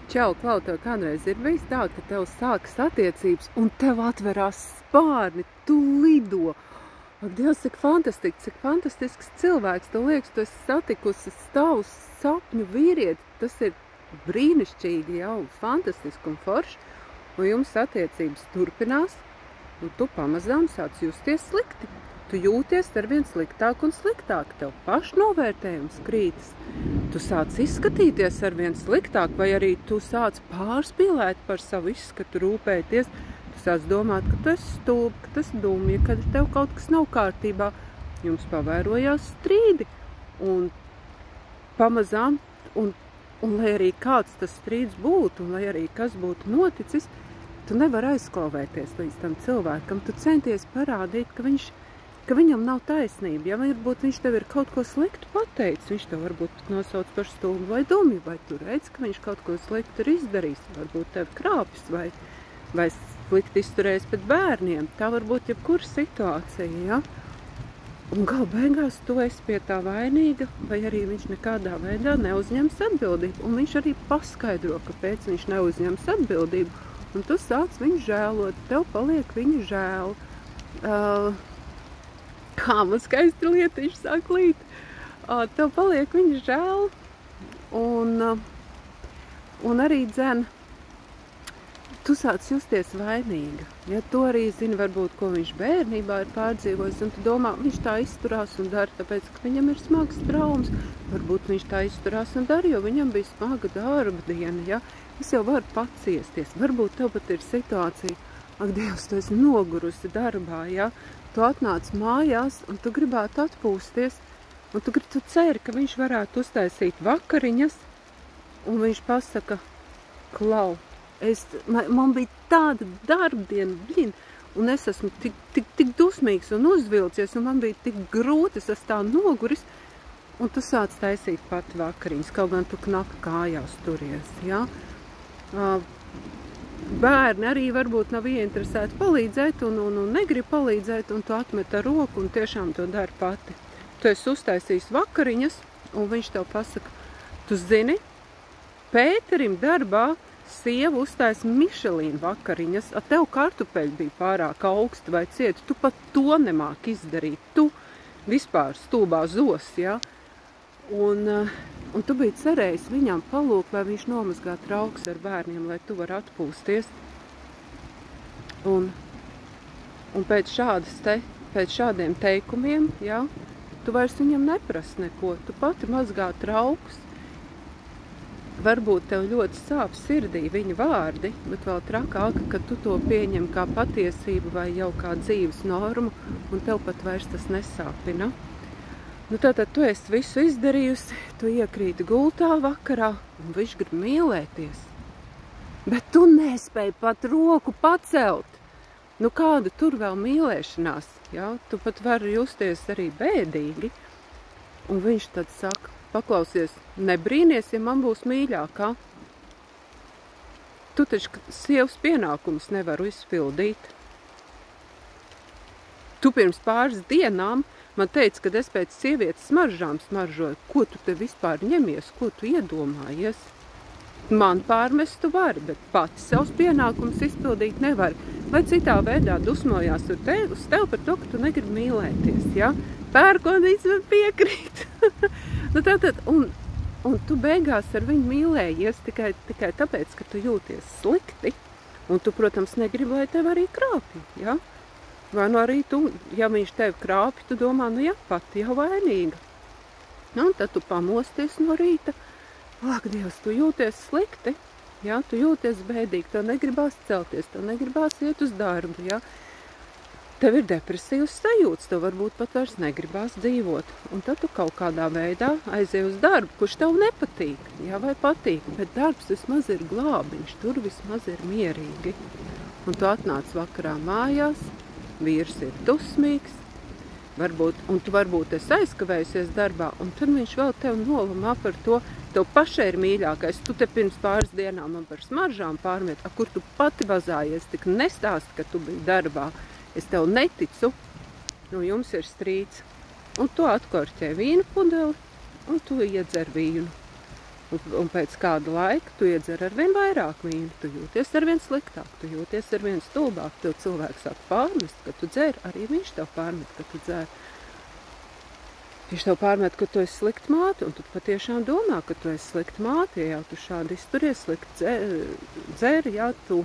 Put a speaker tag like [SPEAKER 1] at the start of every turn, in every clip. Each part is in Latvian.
[SPEAKER 1] Čau, Klau, tev kādreiz ir bijis tā, ka tev sākas attiecības un tev atverās spārni, tu lido. Ak, Dievs, cik fantastisks cilvēks. Tev liekas, tu esi satikusi savu sapņu vīrieti. Tas ir brīnišķīgi, jau fantastiski un forši. Un jums attiecības turpinās, un tu pamazām sāc justies slikti. Tu jūties arvien sliktāk un sliktāk, tev pašnovērtējums krītas. Tu sāc izskatīties arvien sliktāk, vai arī tu sāc pārspīlēt par savu izskatu, rūpēties. Tu sāc domāt, ka tu esi stulba, ka tu esi dumja, ka tev kaut kas nav kārtībā. Jums pavērojās strīdi, un pamazām, un lai arī kāds tas strīds būtu, un lai arī kas būtu noticis, tu nevari aizklauvēties līdz tam cilvēkam. Tu centies parādīt, ka viņam nav taisnība. Ja varbūt viņš tev ir kaut ko sliktu pateicis, viņš tev varbūt nosauc par stulbu vai dumju, vai tu redz, ka viņš kaut ko sliktu ir izdarījis, varbūt tev krāpjas vai slikti izturējis pret bērniem. Tā var būt jebkura situācija, ja? Un gal beigās tu esi pie tā vainīga, vai arī viņš nekādā veidā neuzņems atbildību. Un viņš arī paskaidro, kāpēc viņš neuzņems atbildību. Un tu sāc viņu žēlot, tev paliek viņu žēl. Kā man skaisti lietiņš sāk līt. Tev paliek viņa žēl, un arī dzen, tu sāc justies vainīga. Ja tu arī zini, varbūt, ko viņš bērnībā ir pārdzīvojis, un tu domā, viņš tā izturās un dara, tāpēc, ka viņam ir smags traumas. Varbūt viņš tā izturās un dara, jo viņam bija smaga darba diena, ja? Es jau varu paciesties. Varbūt tev pat ir situācija, ak, Dievs, tu esi nogurusi darbā, ja? Tu atnāc mājās, un tu gribētu atpūsties, un tu ceri, ka viņš varētu uztaisīt vakariņas, un viņš pasaka, Klau, man bija tāda darbdiena, un es esmu tik dusmīgs un uzvilcies, un man bija tik grūti, es esmu tā noguris, un tu sāc taisīt pati vakariņas, kaut gan tu knapi kājās turies, ja? Bērni arī varbūt nav ieinteresēti palīdzēt un negrib palīdzēt, un tu atmet ar roku un tiešām to dari pati. Tu esi uztaisījis vakariņas, un viņš tev pasaka, tu zini, Pēterim darbā sieva uztaisa Mišelīna vakariņas, a tev kartupeļi bija pārāk augsti vai cieti, tu pat to nemāk izdarīt, tu vispār stulbā zos, ja? Un tu biji cerējis viņam palūkt, lai viņš nomazgā trauks ar bērniem, lai tu vari atpūsties. Un pēc šādiem teikumiem, ja, tu vairs viņam neprasi neko. Tu pati mazgā trauks. Varbūt tev ļoti sāp sirdī viņa vārdi, bet vēl trakāk, ka tu to pieņem kā patiesību vai jau kā dzīves normu, un tev pat vairs tas nesāpina. Nu tātad tu esi visu izdarījusi, tu iekrīti gultā vakarā, un viņš grib mīlēties. Bet tu nespēji pat roku pacelt. Nu kāda tur vēl mīlēšanās, ja? Tu pat vari justies arī bēdīgi. Un viņš tad saka, paklausies, nebrīnies, ja man būs mīļākā. Tu taču sievas pienākumus nevaru izpildīt. Tu pirms pāris dienām man teica, ka es pēc sievietes smaržām smaržoju. Ko tu te vispār ņemies? Ko tu iedomājies? Man pārmest tu vari, bet pati savus pienākumus izpildīt nevari. Vai citā veidā dusmojās uz tev par to, ka tu negribi mīlēties, ja? Pērkonīts man piekrīt. Nu tātad, un tu beigās ar viņu mīlējies tikai tāpēc, ka tu jūties slikti. Un tu, protams, negribi, lai tev arī krāpja, ja? Vai nu arī tu, ja viņš tevi krāpi, tu domā, nu jā, pati jau vainīga. Nu, un tad tu pamosties no rīta. Ak, Dievs, tu jūties slikti, ja? Tu jūties bēdīgi, tev negribās celties, tev negribās iet uz darbu, ja? Tev ir depresīvs sajūts, tev varbūt pat vairs negribās dzīvot. Un tad tu kaut kādā veidā aizej uz darbu, kurš tev nepatīk, ja, vai patīk. Bet darbs vismaz ir glābiņš, tur vismaz ir mierīgi. Un tu atnāc vakarā mājās, vīrs ir dusmīgs, un tu varbūt esi aizkavējusies darbā, un tad viņš vēl tev nolamā par to, tev pašai ir mīļākais, tu te pirms pāris dienām man par smaržām pārmet, kur tu pati vazājies, tik nestāsti, ka tu biji darbā, es tev neticu, nu jums ir strīds, un tu atkorķē vīnu pudeli, un tu iedzer vīnu. Un pēc kāda laika tu iedzer arvien vairāk vīnu, tu jūties arvien sliktāk, tu jūties arvien stulbāk, tev cilvēks sāk pārmest, ka tu dzer, arī viņš tev pārmet, ka tu dzer. Viņš tev pārmet, ka tu esi slikta māte, un tu patiešām domā, ka tu esi slikta māte, ja jau tu šādi izturies, slikti dzer, ja tu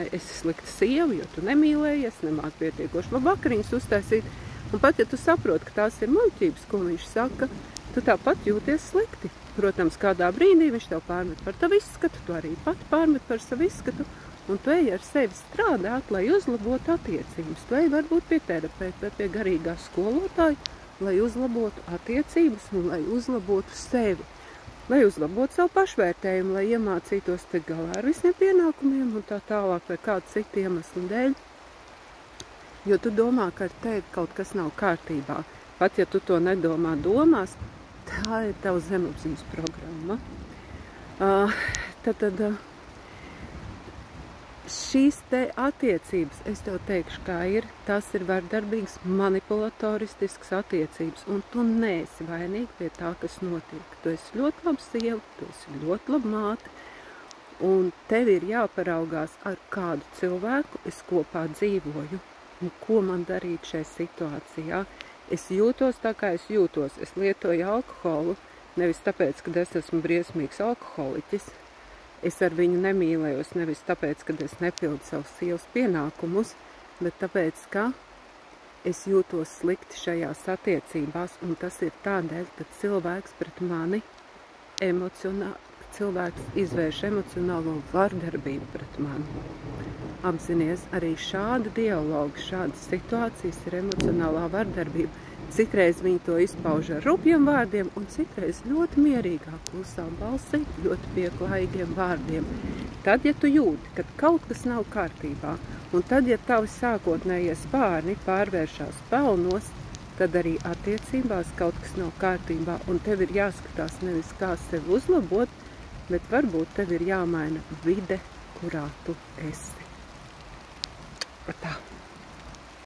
[SPEAKER 1] esi slikta sieva, jo tu nemīlējies, nemāk pietiekoši labi vakariņas uztaisīt, un pat ja tu saproti, ka tās ir muļķības, ko viņš saka, tu tāpat jūties slikti. Protams, kādā brīdī viņš tev pārmet par tavu izskatu, tu arī pati pārmet par savu izskatu, un tu ej ar sevi strādāt, lai uzlabotu attiecības. Tu ej varbūt pie terapeita vai pie garīgā skolotāja, lai uzlabotu attiecības un lai uzlabotu sevi. Lai uzlabotu savu pašvērtējumu, lai iemācītos tikt galā ar visiem pienākumiem un tā tālāk vai kādu citu iemeslu dēļ. Jo tu domā, ka ar tevi kaut kas nav kārtībā. Pat ja tu to nedomā domās, tā ir tava zemapziņas programma. Tad šīs te attiecības, es tev teikšu, kā ir, tas ir vardarbīgas, manipulatoristiskas attiecības, un tu neesi vainīgi pie tā, kas notiek. Tu esi ļoti laba sieva, tu esi ļoti laba māte, un tev ir jāparaugās, ar kādu cilvēku es kopā dzīvoju, un ko man darīt šajā situācijā. Es jūtos tā, kā es jūtos. Es lietoju alkoholu, nevis tāpēc, ka es esmu briesmīgs alkoholiķis. Es ar viņu nemīlējos, nevis tāpēc, ka es nepildu savus sievas pienākumus, bet tāpēc, ka es jūtos slikti šajās attiecībās, un tas ir tādēļ, ka cilvēks pret mani cilvēks izvērš emocionālo vardarbību pret mani. Apzinies, arī šāda dialoga, šādas situācijas ir emocionālā vardarbība. Citreiz viņi to izpauž ar rupjiem vārdiem, un citreiz ļoti mierīgā, klusā balsī, ļoti pieklājīgiem vārdiem. Tad, ja tu jūti, ka kaut kas nav kārtībā, un tad, ja tavi sākotnējie spārni pārvēršās pelnos, tad arī attiecībās kaut kas nav kārtībā, un tev ir jāskatās nevis kā sevi uzlabot, bet varbūt tev ir jāmaina vide, kurā tu esi. Tā.